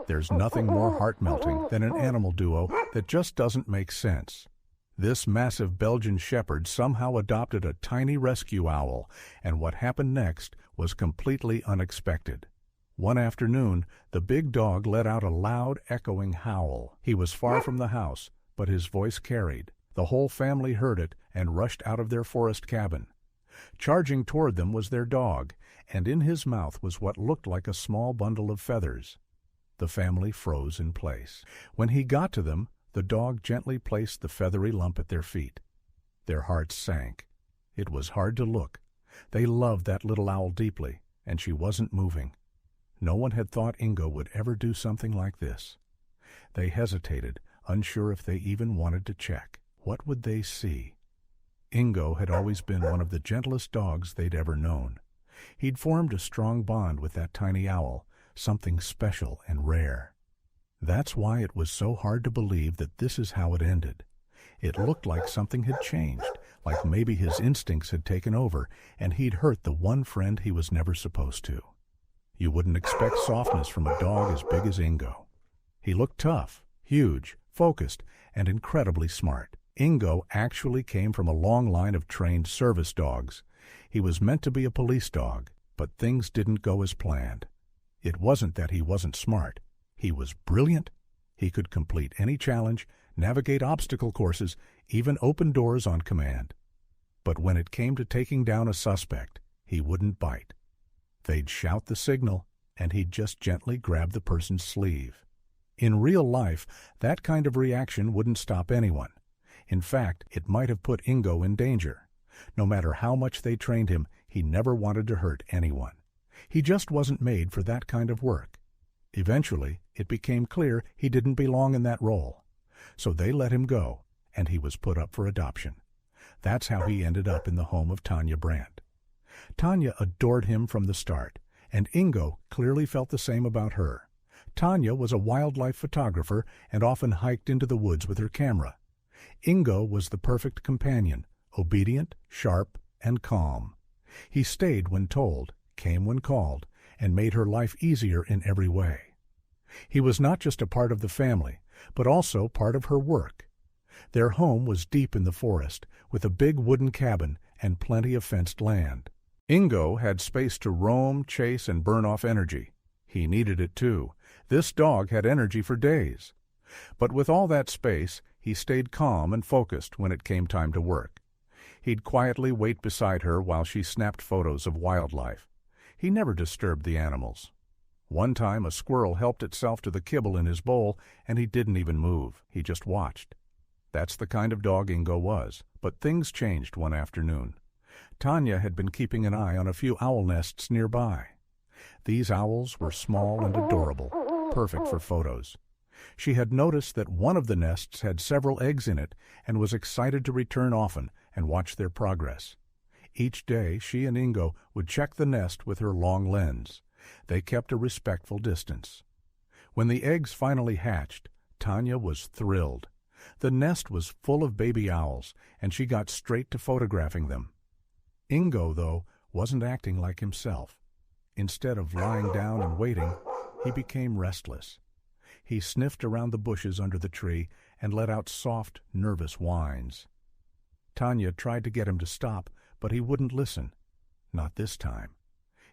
There's nothing more heart-melting than an animal duo that just doesn't make sense. This massive Belgian shepherd somehow adopted a tiny rescue owl, and what happened next was completely unexpected. One afternoon, the big dog let out a loud, echoing howl. He was far from the house, but his voice carried. The whole family heard it and rushed out of their forest cabin. Charging toward them was their dog, and in his mouth was what looked like a small bundle of feathers. The family froze in place. When he got to them, the dog gently placed the feathery lump at their feet. Their hearts sank. It was hard to look. They loved that little owl deeply, and she wasn't moving. No one had thought Ingo would ever do something like this. They hesitated, unsure if they even wanted to check. What would they see? Ingo had always been one of the gentlest dogs they'd ever known. He'd formed a strong bond with that tiny owl, something special and rare. That's why it was so hard to believe that this is how it ended. It looked like something had changed, like maybe his instincts had taken over, and he'd hurt the one friend he was never supposed to. You wouldn't expect softness from a dog as big as Ingo. He looked tough, huge, focused, and incredibly smart. Ingo actually came from a long line of trained service dogs. He was meant to be a police dog, but things didn't go as planned. It wasn't that he wasn't smart. He was brilliant. He could complete any challenge, navigate obstacle courses, even open doors on command. But when it came to taking down a suspect, he wouldn't bite. They'd shout the signal, and he'd just gently grab the person's sleeve. In real life, that kind of reaction wouldn't stop anyone. In fact, it might have put Ingo in danger. No matter how much they trained him, he never wanted to hurt anyone. He just wasn't made for that kind of work. Eventually, it became clear he didn't belong in that role. So they let him go, and he was put up for adoption. That's how he ended up in the home of Tanya Brandt. Tanya adored him from the start, and Ingo clearly felt the same about her. Tanya was a wildlife photographer and often hiked into the woods with her camera. Ingo was the perfect companion, obedient, sharp, and calm. He stayed when told, came when called, and made her life easier in every way. He was not just a part of the family, but also part of her work. Their home was deep in the forest, with a big wooden cabin and plenty of fenced land. Ingo had space to roam, chase, and burn off energy. He needed it too. This dog had energy for days. But with all that space, he stayed calm and focused when it came time to work. He'd quietly wait beside her while she snapped photos of wildlife. He never disturbed the animals. One time a squirrel helped itself to the kibble in his bowl, and he didn't even move. He just watched. That's the kind of dog Ingo was. But things changed one afternoon. Tanya had been keeping an eye on a few owl nests nearby. These owls were small and adorable, perfect for photos. She had noticed that one of the nests had several eggs in it and was excited to return often and watch their progress. Each day she and Ingo would check the nest with her long lens. They kept a respectful distance. When the eggs finally hatched, Tanya was thrilled. The nest was full of baby owls, and she got straight to photographing them. Ingo, though, wasn't acting like himself. Instead of lying down and waiting, he became restless. He sniffed around the bushes under the tree and let out soft, nervous whines. Tanya tried to get him to stop, but he wouldn't listen. Not this time.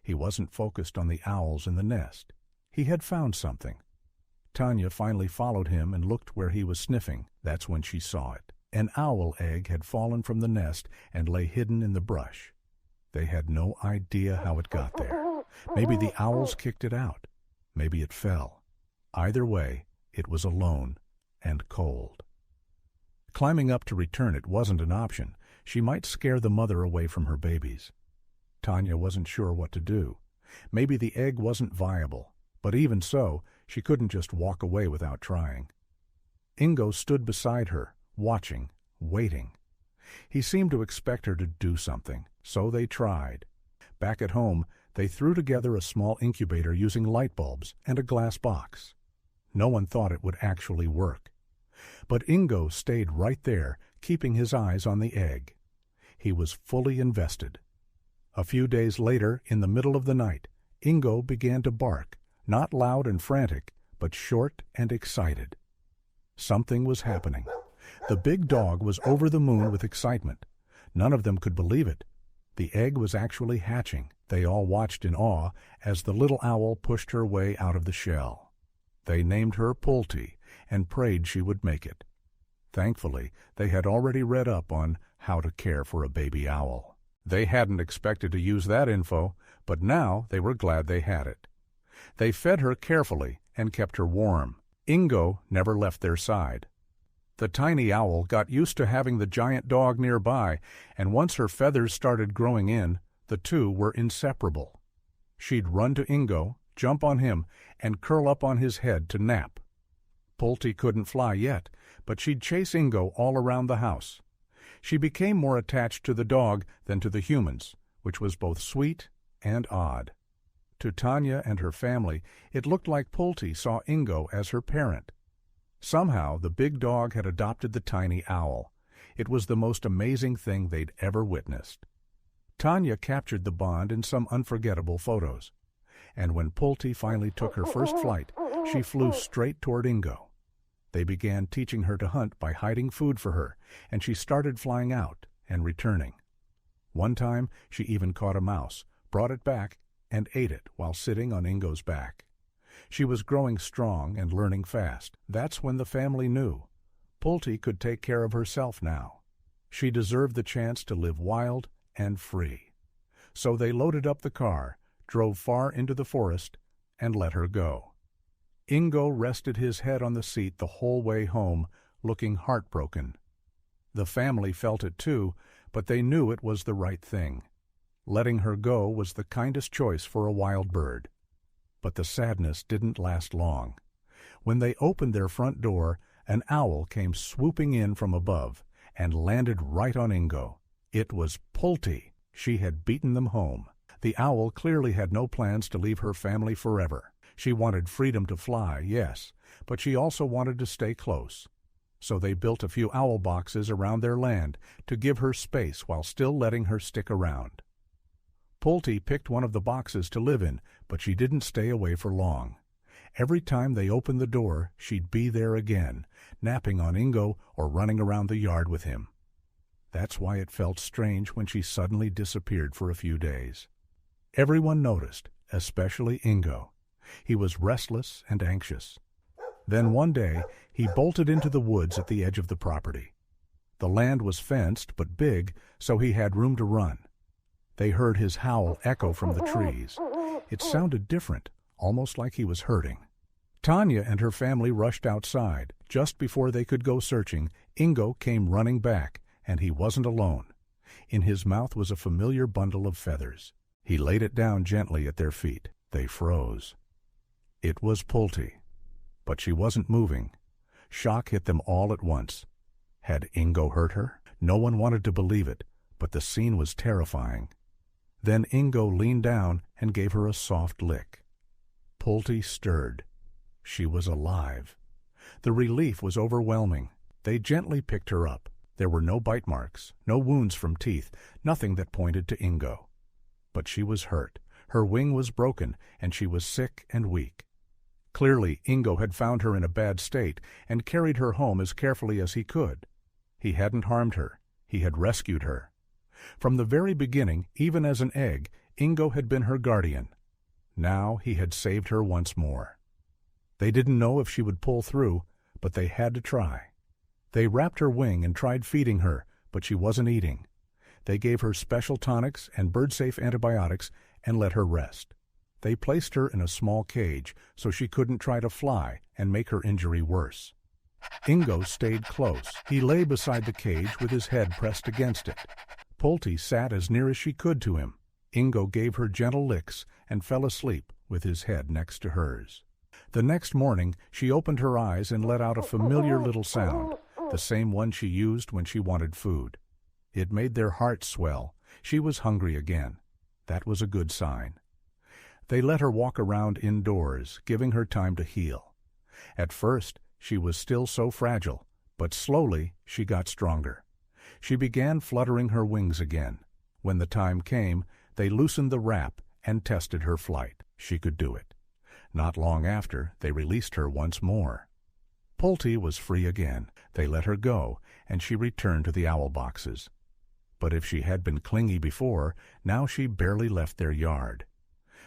He wasn't focused on the owls in the nest. He had found something. Tanya finally followed him and looked where he was sniffing. That's when she saw it. An owl egg had fallen from the nest and lay hidden in the brush. They had no idea how it got there. Maybe the owls kicked it out. Maybe it fell. Either way, it was alone and cold. Climbing up to return it wasn't an option. She might scare the mother away from her babies. Tanya wasn't sure what to do. Maybe the egg wasn't viable, but even so, she couldn't just walk away without trying. Ingo stood beside her, watching, waiting. He seemed to expect her to do something, so they tried. Back at home, they threw together a small incubator using light bulbs and a glass box. No one thought it would actually work. But Ingo stayed right there, keeping his eyes on the egg. He was fully invested. A few days later, in the middle of the night, Ingo began to bark, not loud and frantic, but short and excited. Something was happening. The big dog was over the moon with excitement. None of them could believe it. The egg was actually hatching. They all watched in awe as the little owl pushed her way out of the shell. They named her Poulty and prayed she would make it. Thankfully, they had already read up on how to care for a baby owl. They hadn't expected to use that info, but now they were glad they had it. They fed her carefully and kept her warm. Ingo never left their side. The tiny owl got used to having the giant dog nearby, and once her feathers started growing in, the two were inseparable. She'd run to Ingo, jump on him, and curl up on his head to nap. Poulty couldn't fly yet, but she'd chase Ingo all around the house. She became more attached to the dog than to the humans, which was both sweet and odd. To Tanya and her family, it looked like Poulty saw Ingo as her parent. Somehow, the big dog had adopted the tiny owl. It was the most amazing thing they'd ever witnessed. Tanya captured the bond in some unforgettable photos. And when Poulty finally took her first flight, she flew straight toward Ingo. They began teaching her to hunt by hiding food for her, and she started flying out and returning. One time, she even caught a mouse, brought it back, and ate it while sitting on Ingo's back. She was growing strong and learning fast. That's when the family knew. Poulty could take care of herself now. She deserved the chance to live wild and free. So they loaded up the car, drove far into the forest, and let her go. Ingo rested his head on the seat the whole way home, looking heartbroken. The family felt it too, but they knew it was the right thing. Letting her go was the kindest choice for a wild bird. But the sadness didn't last long. When they opened their front door, an owl came swooping in from above and landed right on Ingo. It was Poulty. She had beaten them home. The owl clearly had no plans to leave her family forever. She wanted freedom to fly, yes, but she also wanted to stay close. So they built a few owl boxes around their land to give her space while still letting her stick around. Poulty picked one of the boxes to live in, but she didn't stay away for long. Every time they opened the door, she'd be there again, napping on Ingo or running around the yard with him. That's why it felt strange when she suddenly disappeared for a few days. Everyone noticed, especially Ingo. He was restless and anxious. Then one day, he bolted into the woods at the edge of the property. The land was fenced but big, so he had room to run. They heard his howl echo from the trees. It sounded different, almost like he was hurting. Tanya and her family rushed outside. Just before they could go searching, Ingo came running back, and he wasn't alone. In his mouth was a familiar bundle of feathers. He laid it down gently at their feet. They froze. It was Poulty, but she wasn't moving. Shock hit them all at once. Had Ingo hurt her? No one wanted to believe it, but the scene was terrifying. Then Ingo leaned down and gave her a soft lick. Poulty stirred. She was alive. The relief was overwhelming. They gently picked her up. There were no bite marks, no wounds from teeth, nothing that pointed to Ingo. But she was hurt. Her wing was broken, and she was sick and weak. Clearly, Ingo had found her in a bad state and carried her home as carefully as he could. He hadn't harmed her. He had rescued her. From the very beginning, even as an egg, Ingo had been her guardian. Now he had saved her once more. They didn't know if she would pull through, but they had to try. They wrapped her wing and tried feeding her, but she wasn't eating. They gave her special tonics and bird-safe antibiotics and let her rest. They placed her in a small cage so she couldn't try to fly and make her injury worse. Ingo stayed close. He lay beside the cage with his head pressed against it. Poulty sat as near as she could to him. Ingo gave her gentle licks and fell asleep with his head next to hers. The next morning, she opened her eyes and let out a familiar little sound, the same one she used when she wanted food. It made their hearts swell. She was hungry again. That was a good sign. They let her walk around indoors, giving her time to heal. At first, she was still so fragile, but slowly she got stronger. She began fluttering her wings again. When the time came, they loosened the wrap and tested her flight. She could do it. Not long after, they released her once more. Polty was free again. They let her go, and she returned to the owl boxes. But if she had been clingy before, now she barely left their yard.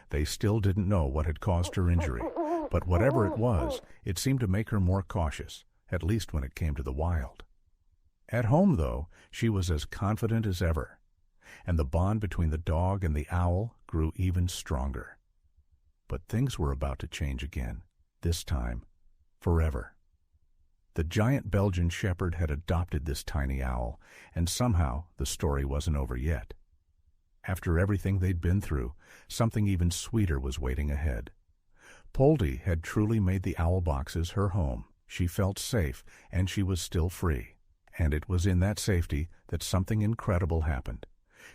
They still didn't know what had caused her injury, but whatever it was, it seemed to make her more cautious, at least when it came to the wild. At home, though, she was as confident as ever, and the bond between the dog and the owl grew even stronger. But things were about to change again, this time forever. The giant Belgian shepherd had adopted this tiny owl, and somehow the story wasn't over yet. After everything they'd been through, something even sweeter was waiting ahead. Polty had truly made the owl boxes her home. She felt safe, and she was still free. And it was in that safety that something incredible happened.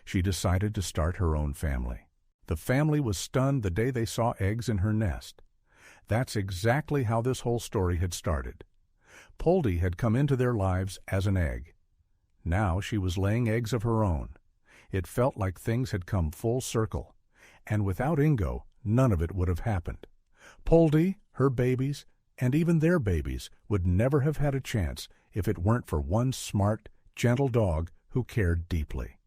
She decided to start her own family. The family was stunned the day they saw eggs in her nest. That's exactly how this whole story had started. Polty had come into their lives as an egg. Now she was laying eggs of her own. It felt like things had come full circle, and without Ingo, none of it would have happened. Polty, her babies, and even their babies would never have had a chance if it weren't for one smart, gentle dog who cared deeply.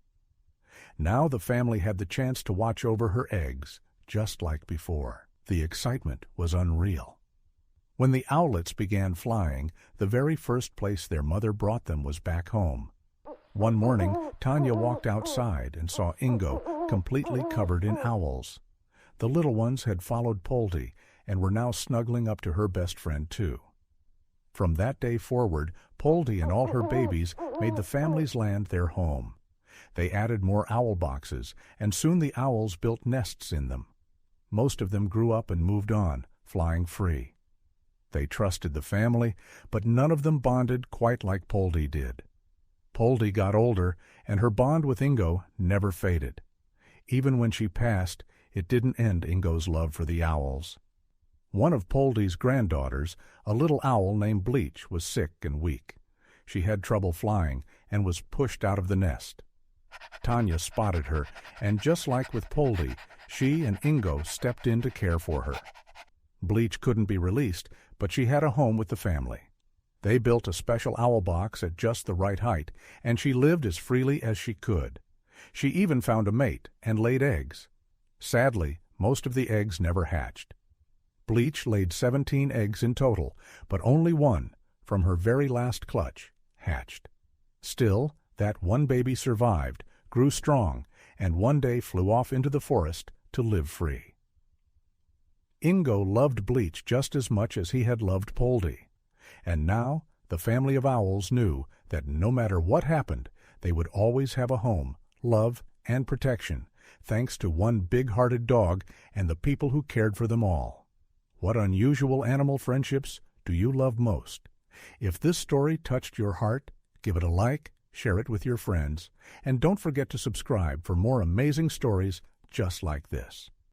Now the family had the chance to watch over her eggs, just like before. The excitement was unreal. When the owlets began flying, the very first place their mother brought them was back home. One morning, Tanya walked outside and saw Ingo completely covered in owls. The little ones had followed Polty and were now snuggling up to her best friend too. From that day forward, Polty and all her babies made the family's land their home. They added more owl boxes, and soon the owls built nests in them. Most of them grew up and moved on, flying free. They trusted the family, but none of them bonded quite like Polty did. Polty got older, and her bond with Ingo never faded. Even when she passed, it didn't end Ingo's love for the owls. One of Polty's granddaughters, a little owl named Bleach, was sick and weak. She had trouble flying and was pushed out of the nest. Tanya spotted her, and just like with Polty, she and Ingo stepped in to care for her. Bleach couldn't be released, but she had a home with the family. They built a special owl box at just the right height, and she lived as freely as she could. She even found a mate and laid eggs. Sadly, most of the eggs never hatched. Bleach laid 17 eggs in total, but only one, from her very last clutch, hatched. Still, that one baby survived, grew strong, and one day flew off into the forest to live free. Ingo loved Bleach just as much as he had loved Polty, and now the family of owls knew that no matter what happened, they would always have a home, love, and protection, thanks to one big-hearted dog and the people who cared for them all. What unusual animal friendships do you love most? If this story touched your heart, give it a like, share it with your friends, and don't forget to subscribe for more amazing stories just like this.